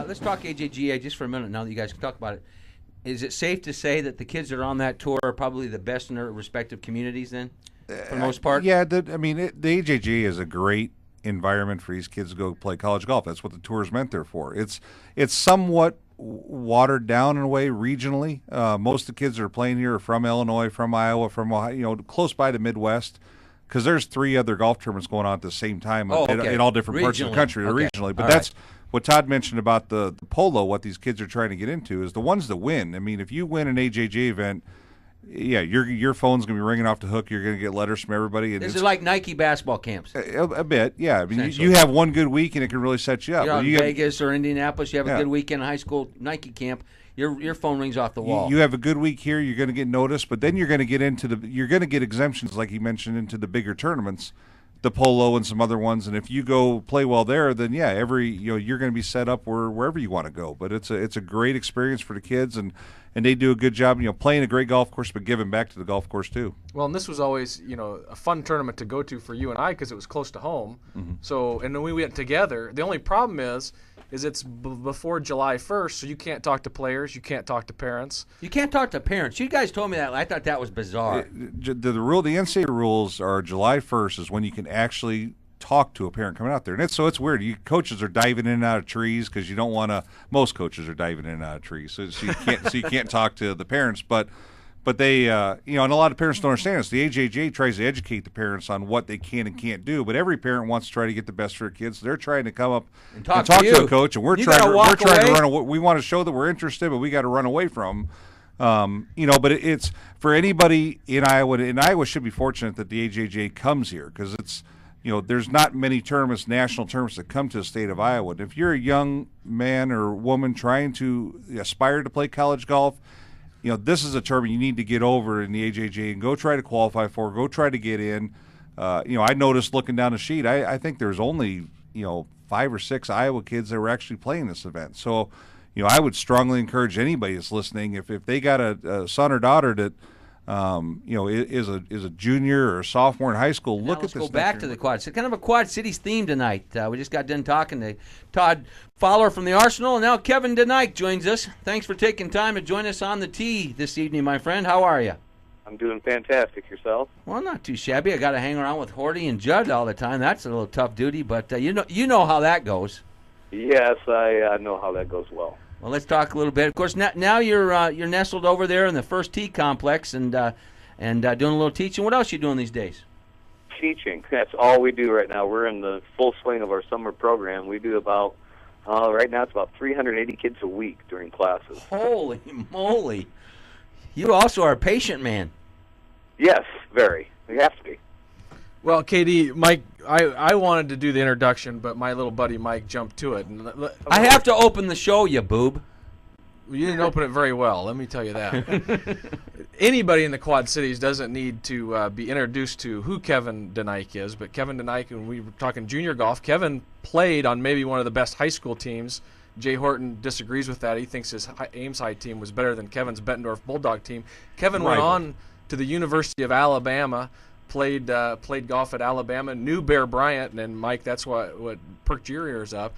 Let's talk AJGA just for a minute now that you guys can talk about it. Is it safe to say that the kids that are on that tour are probably the best in their respective communities then, for the most part? Yeah, the AJGA is a great environment for these kids to go play college golf. That's what the tour is meant there for. It's somewhat watered down in a way regionally. Most of the kids that are playing here are from Illinois, from Iowa, from Ohio, close by the Midwest, because there's 3 other golf tournaments going on at the same time in all different parts of the country regionally. But all that's what Todd mentioned about the polo. What these kids are trying to get into is the ones that win. I mean, if you win an AJJ event, yeah, your phone's going to be ringing off the hook. You're going to get letters from everybody. This is like Nike basketball camps. A bit, yeah. I mean, you have one good week, and it can really set you up. You're in Vegas or Indianapolis, you have a good weekend high school Nike camp, your phone rings off the wall. You have a good week here, you're going to get noticed, but then you're going to get exemptions, like you mentioned, into the bigger tournaments, the polo and some other ones. And if you go play well there, then yeah, you're going to be set up wherever you want to go. But it's a great experience for the kids, and they do a good job, playing a great golf course, but giving back to the golf course too. Well, and this was always, a fun tournament to go to for you and I because it was close to home. Mm-hmm. So, and then we went together. The only problem is it's before July 1st, so you can't talk to players, you can't talk to parents. You can't talk to parents. You guys told me that. I thought that was bizarre. The NCAA rules are July 1st is when you can actually talk to a parent coming out there. And it's weird. Coaches are diving in and out of trees because you don't want to. Most coaches are diving in and out of trees, so you can't talk to the parents. But they and a lot of parents don't understand this. The AJJ tries to educate the parents on what they can and can't do, but every parent wants to try to get the best for their kids. So they're trying to come up and talk to a coach, and we're trying to run away. We want to show that we're interested, but we got to run away from. But it's for anybody in Iowa. And Iowa should be fortunate that the AJJ comes here because it's. There's not many tournaments, national tournaments, that come to the state of Iowa. And if you're a young man or woman trying to aspire to play college golf, this is a tournament you need to get over in the AJJ and go try to qualify for, go try to get in. I noticed looking down the sheet, I think there's only, 5 or 6 Iowa kids that were actually playing this event. So, I would strongly encourage anybody that's listening, if they got a son or daughter that, is a junior or a sophomore in high school. Look at this. Let's go back to the Quad Cities. Kind of a Quad Cities theme tonight. We just got done talking to Todd Fowler from the Arsenal, and now Kevin Denike joins us. Thanks for taking time to join us on the tee this evening, my friend. How are you? I'm doing fantastic. Yourself? Well, not too shabby. I got to hang around with Horty and Judd all the time. That's a little tough duty, but you know how that goes. Yes, I know how that goes well. Well, let's talk a little bit. Of course, now you're nestled over there in the First Tee complex and doing a little teaching. What else are you doing these days? Teaching. That's all we do right now. We're in the full swing of our summer program. We do about right now it's about 380 kids a week during classes. Holy moly! You also are a patient man. Yes, very. We have to be. Well, KD, Mike, I wanted to do the introduction, but my little buddy Mike jumped to it. I have to open the show, you boob. You didn't open it very well, let me tell you that. Anybody in the Quad Cities doesn't need to be introduced to who Kevin Denike is, but Kevin Denike, when we were talking junior golf, Kevin played on maybe one of the best high school teams. Jay Horton disagrees with that. He thinks his Ames High team was better than Kevin's Bettendorf Bulldog team. Kevin went on to the University of Alabama, played golf at Alabama, knew Bear Bryant, and Mike, that's what perked your ears up.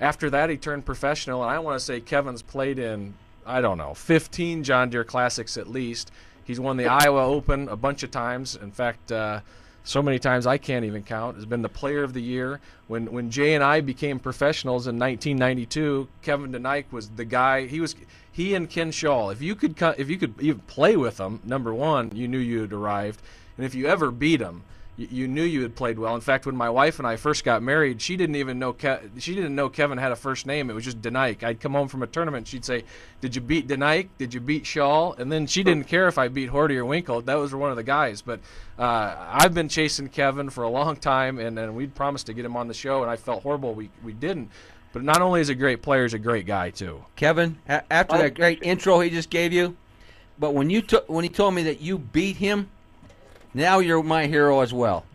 After that, he turned professional, and I want to say Kevin's played in, 15 John Deere Classics at least. He's won the Iowa Open a bunch of times. In fact, so many times I can't even count. Has been the Player of the Year. When Jay and I became professionals in 1992, Kevin Denike was the guy. He and Ken Shaw. If you could even play with them, number one, you knew you had arrived. And if you ever beat them, you knew you had played well. In fact, when my wife and I first got married, she didn't even know Kevin had a first name. It was just Denike. I'd come home from a tournament, she'd say, "Did you beat Denike? Did you beat Shaw?" And then she didn't care if I beat Horty or Winkle. That was one of the guys. But I've been chasing Kevin for a long time, and we'd promised to get him on the show, and I felt horrible we didn't. But not only is he a great player, he's a great guy too. Kevin, after that great intro he just gave you, but when he told me that you beat him, now you're my hero as well.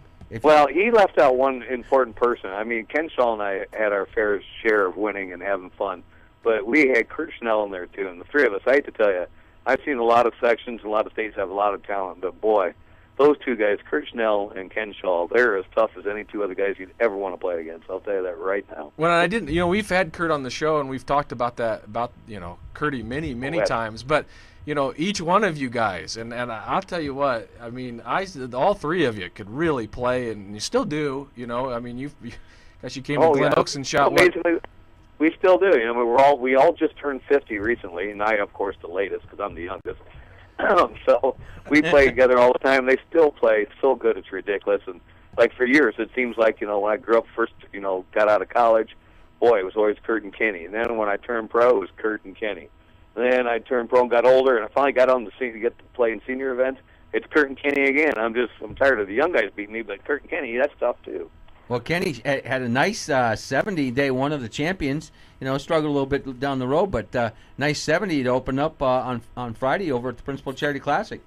Well, he left out one important person. I mean, Ken Shaw and I had our fair share of winning and having fun, but we had Kurt Schnell in there too, and the three of us, I hate to tell you, I've seen a lot of sections, a lot of states have a lot of talent, but boy, those two guys, Kurt Schnell and Ken Shaw, they're as tough as any two other guys you'd ever want to play against. I'll tell you that right now. Well, I didn't. We've had Kurt on the show, and we've talked about that, Kurtie many times. But each one of you guys, and I'll tell you what, I mean, all three of you could really play, and you still do. I mean, you came to Glen Oaks and shot. Amazingly, we still do. We all just turned 50 recently, and I, of course, the latest because I'm the youngest. So we play together all the time. They still play so good, it's ridiculous. And like for years, it seems like when I grew up first, got out of college, boy, it was always Kurt and Kenny. And then when I turned pro, it was Kurt and Kenny. Then I turned pro and got older, and I finally got on to get to play in senior events. It's Kurt and Kenny again. I'm tired of the young guys beating me, but Kurt and Kenny, that's tough too. Well, Kenny had a nice 70 day one of the champions. Struggled a little bit down the road, but nice 70 to open up on Friday over at the Principal Charity Classic.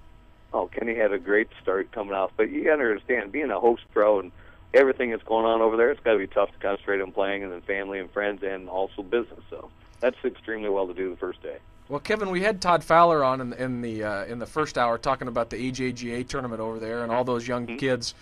Oh, Kenny had a great start coming off, but you got to understand, being a host pro and everything that's going on over there, it's got to be tough to concentrate on playing and then family and friends and also business. So that's extremely well to do the first day. Well, Kevin, we had Todd Fowler on in the first hour talking about the AJGA tournament over there and all those young kids,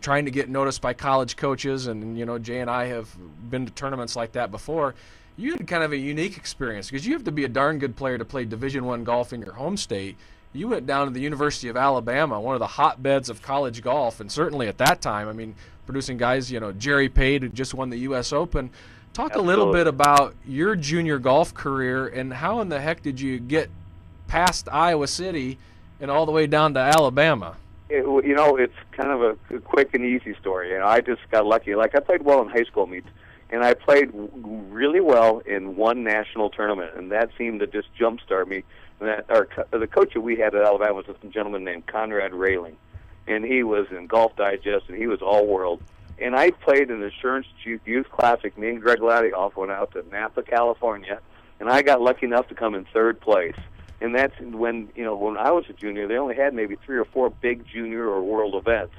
trying to get noticed by college coaches. And Jay and I have been to tournaments like that before. You had kind of a unique experience because you have to be a darn good player to play Division I golf in your home state. You went down to the University of Alabama, one of the hotbeds of college golf, and certainly at that time, I mean, producing guys, Jerry Pade, who just won the U.S. Open. Talk a little bit about your junior golf career and how in the heck did you get past Iowa City and all the way down to Alabama? It's kind of a quick and easy story. I just got lucky. Like, I played well in high school meets, and I played really well in one national tournament, and that seemed to just jumpstart me. The coach that we had at Alabama was a gentleman named Conrad Railing, and he was in Golf Digest, and he was all-world. And I played in the Insurance Youth Classic. Me and Greg Ladioff went out to Napa, California, and I got lucky enough to come in third place. And that's when I was a junior, they only had maybe 3 or 4 big junior or world events.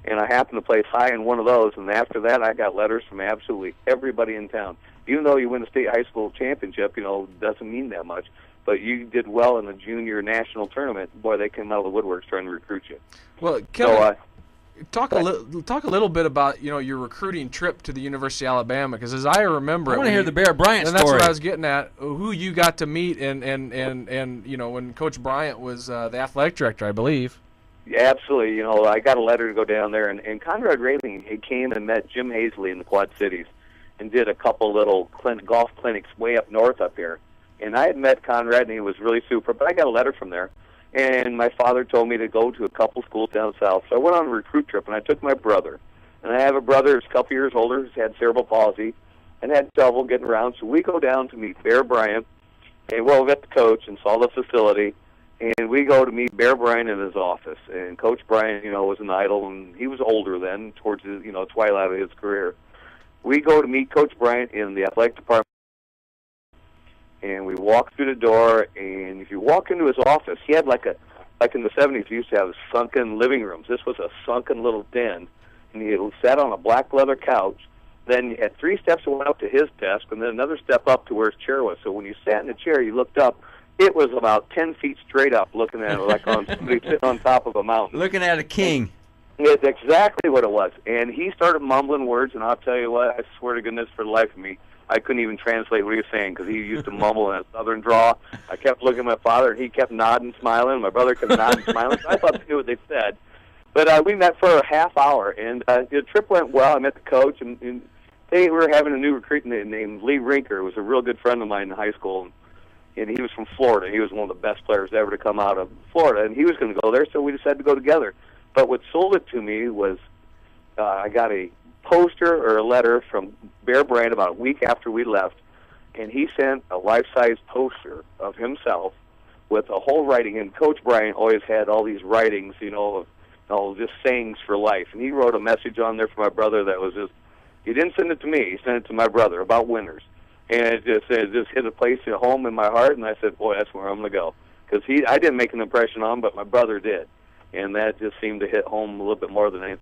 And I happened to place high in one of those, and after that I got letters from absolutely everybody in town. Even though you win the state high school championship, doesn't mean that much. But you did well in the junior national tournament. Boy, they came out of the woodworks trying to recruit you. Well, Kevin, talk a little bit about your recruiting trip to the University of Alabama, because as I remember, I want to hear the Bear Bryant story. And that's what I was getting at. Who you got to meet, and when Coach Bryant was the athletic director, I believe. Yeah, absolutely. I got a letter to go down there, and Conrad Railing, he came and met Jim Hazley in the Quad Cities, and did a couple little golf clinics way up north up here. And I had met Conrad, and he was really super. But I got a letter from there. And my father told me to go to a couple schools down south. So I went on a recruit trip, and I took my brother. And I have a brother who's a couple years older who's had cerebral palsy and had trouble getting around. So we go down to meet Bear Bryant. And, we met the coach and saw the facility. And we go to meet Bear Bryant in his office. And Coach Bryant, was an idol, and he was older then, towards his, twilight of his career. We go to meet Coach Bryant in the athletic department. And we walk through the door, and if you walk into his office, he had like in the 70s, he used to have sunken living rooms. This was a sunken little den, and he sat on a black leather couch. Then you had 3 steps that went up to his desk, and then another step up to where his chair was. So when you sat in the chair, you looked up. It was about 10 feet straight up, looking at it like on somebody sitting on top of a mountain. Looking at a king. It's exactly what it was. And he started mumbling words, and I'll tell you what, I swear to goodness, for the life of me, I couldn't even translate what he was saying because he used to mumble in a southern drawl. I kept looking at my father, and he kept nodding, smiling. My brother kept nodding, smiling. So I thought they knew what they said. But we met for a half hour, and the trip went well. I met the coach, and they were having a new recruit named Lee Rinker, who was a real good friend of mine in high school. And he was from Florida. He was one of the best players ever to come out of Florida, and he was going to go there, so we decided to go together. But what sold it to me was I got a poster or a letter from Bear Bryant about a week after we left, and he sent a life-size poster of himself with a whole writing. And Coach Bryant always had all these writings, of just sayings for life. And he wrote a message on there for my brother that was just, he didn't send it to me, he sent it to my brother about winners. And it just hit a place at home in my heart, and I said, boy, that's where I'm going to go. Because I didn't make an impression on him, but my brother did. And that just seemed to hit home a little bit more than anything